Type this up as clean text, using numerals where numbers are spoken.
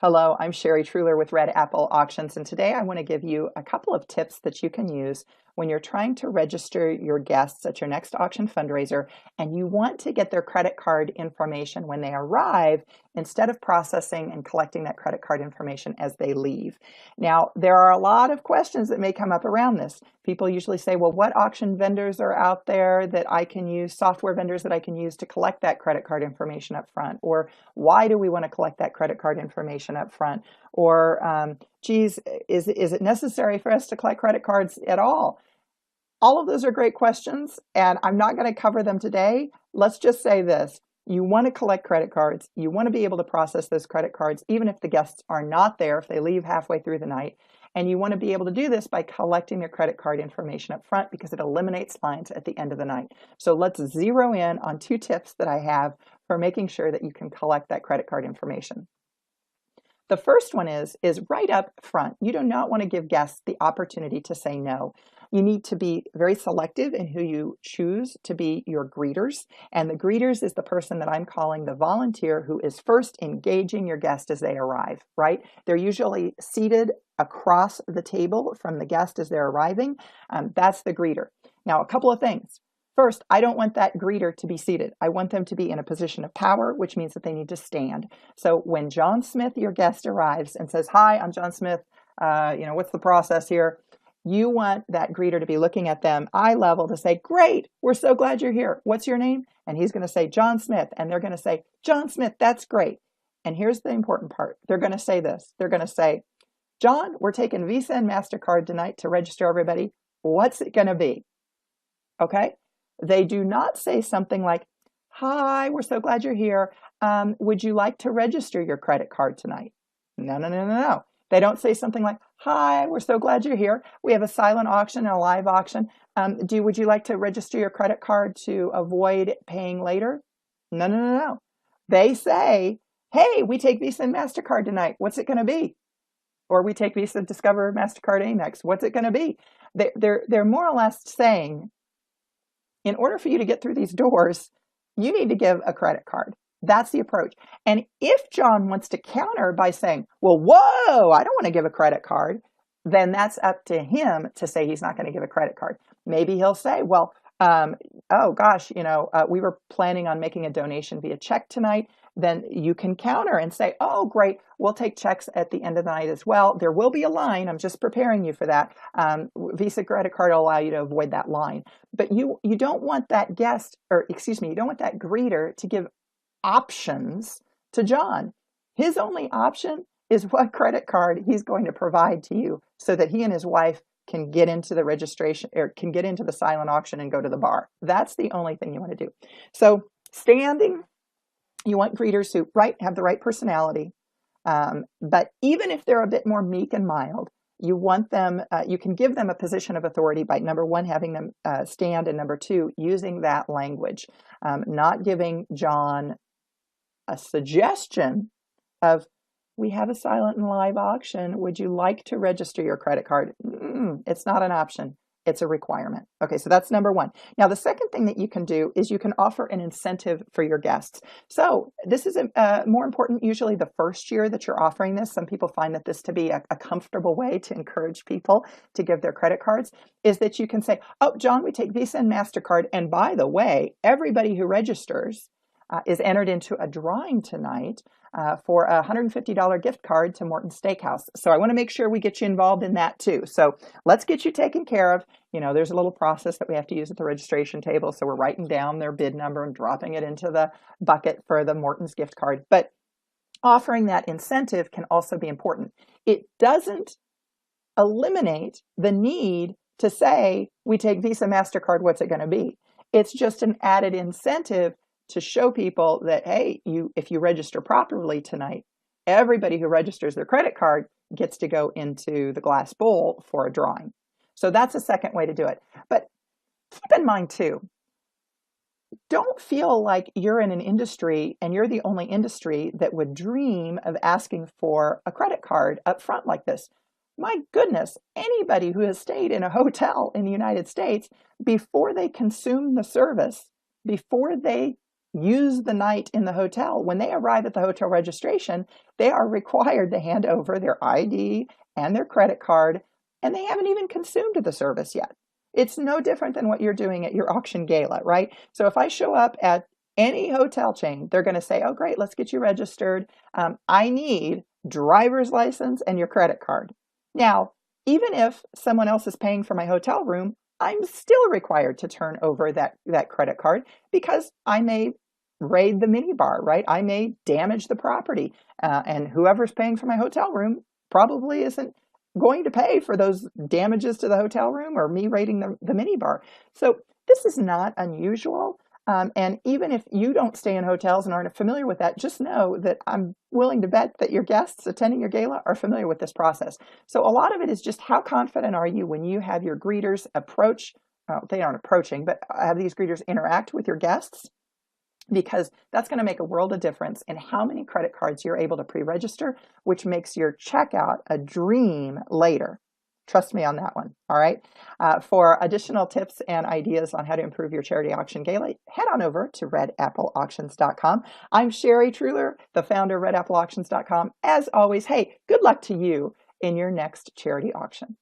Hello, I'm Sherry Truhlar with Red Apple Auctions, and today I want to give you a couple of tips that you can use when you're trying to register your guests at your next auction fundraiser and you want to get their credit card information when they arrive instead of processing and collecting that credit card information as they leave. Now, there are a lot of questions that may come up around this. People usually say, well, what auction vendors are out there that I can use, software vendors that I can use to collect that credit card information up front? Or why do we want to collect that credit card information up front? Or, geez, is it necessary for us to collect credit cards at all? All of those are great questions, and I'm not going to cover them today. Let's just say this. You want to collect credit cards. You want to be able to process those credit cards, even if the guests are not there, if they leave halfway through the night. And you want to be able to do this by collecting their credit card information up front because it eliminates lines at the end of the night. So let's zero in on two tips that I have for making sure that you can collect that credit card information. The first one is right up front. You do not want to give guests the opportunity to say no. You need to be very selective in who you choose to be your greeters. And the greeters is the person that I'm calling the volunteer who is first engaging your guest as they arrive, right? They're usually seated across the table from the guest as they're arriving. That's the greeter. Now, a couple of things. First, I don't want that greeter to be seated. I want them to be in a position of power, which means that they need to stand. So when John Smith, your guest, arrives and says, "Hi, I'm John Smith. What's the process here?" You want that greeter to be looking at them eye level to say, "Great, we're so glad you're here. What's your name?" And he's going to say, "John Smith." And they're going to say, "John Smith, that's great." And here's the important part. They're going to say this. They're going to say, "John, we're taking Visa and MasterCard tonight to register everybody. What's it going to be?" Okay? They do not say something like, "Hi, we're so glad you're here. Would you like to register your credit card tonight?" No, no, no, no, no. They don't say something like, "Hi, we're so glad you're here. We have a silent auction and a live auction. Would you like to register your credit card to avoid paying later?" No, no, no, no. They say, "Hey, we take Visa and MasterCard tonight. What's it going to be?" Or, "We take Visa, Discover, MasterCard, Amex. What's it going to be?" They're more or less saying, in order for you to get through these doors, you need to give a credit card. That's the approach. And if John wants to counter by saying, "Well, whoa, I don't want to give a credit card," then that's up to him to say he's not going to give a credit card. Maybe he'll say, "Well, oh gosh, we were planning on making a donation via check tonight." Then you can counter and say, "Oh, great, we'll take checks at the end of the night as well. There will be a line. I'm just preparing you for that. Visa credit card will allow you to avoid that line." But you don't want that guest, or excuse me, you don't want that greeter to give options to John. His only option is what credit card he's going to provide to you so that he and his wife can get into the registration or can get into the silent auction and go to the bar. That's the only thing you want to do. So standing, you want greeters who, have the right personality. But even if they're a bit more meek and mild, you want them, you can give them a position of authority by, number one, having them stand, and number two, using that language. Not giving John a suggestion of, "We have a silent and live auction. Would you like to register your credit card?" It's not an option. It's a requirement. Okay, so that's number one. Now, the second thing that you can do is you can offer an incentive for your guests. So this is more important usually the first year that you're offering this. Some people find that this to be a comfortable way to encourage people to give their credit cards, is that you can say, "Oh, John, we take Visa and MasterCard. And by the way, everybody who registers is entered into a drawing tonight for a $150 gift card to Morton's Steakhouse. So I want to make sure we get you involved in that too. So let's get you taken care of." There's a little process that we have to use at the registration table. So we're writing down their bid number and dropping it into the bucket for the Morton's gift card. But offering that incentive can also be important. It doesn't eliminate the need to say, "We take Visa, MasterCard, what's it going to be?" It's just an added incentive to show people that, hey, if you register properly tonight, everybody who registers their credit card gets to go into the glass bowl for a drawing. So that's a second way to do it. But keep in mind too, don't feel like you're in an industry and you're the only industry that would dream of asking for a credit card up front like this. My goodness, anybody who has stayed in a hotel in the United States, before they consume the service, before they use the night in the hotel. When they arrive at the hotel registration, they are required to hand over their ID and their credit card, and they haven't even consumed the service yet. It's no different than what you're doing at your auction gala, right? So if I show up at any hotel chain, they're going to say, oh, great, let's get you registered. I need driver's license and your credit card. Now, even if someone else is paying for my hotel room, I'm still required to turn over that credit card because I may raid the minibar, right? I may damage the property. And whoever's paying for my hotel room probably isn't going to pay for those damages to the hotel room or me raiding the minibar. So this is not unusual. And even if you don't stay in hotels and aren't familiar with that, just know that I'm willing to bet that your guests attending your gala are familiar with this process. So a lot of it is just how confident are you when you have your greeters approach, they aren't approaching, but have these greeters interact with your guests, because that's going to make a world of difference in how many credit cards you're able to pre-register, which makes your checkout a dream later. Trust me on that one. All right. For additional tips and ideas on how to improve your charity auction gala, head on over to redappleauctions.com. I'm Sherry Truhlar, the founder of redappleauctions.com. As always, hey, good luck to you in your next charity auction.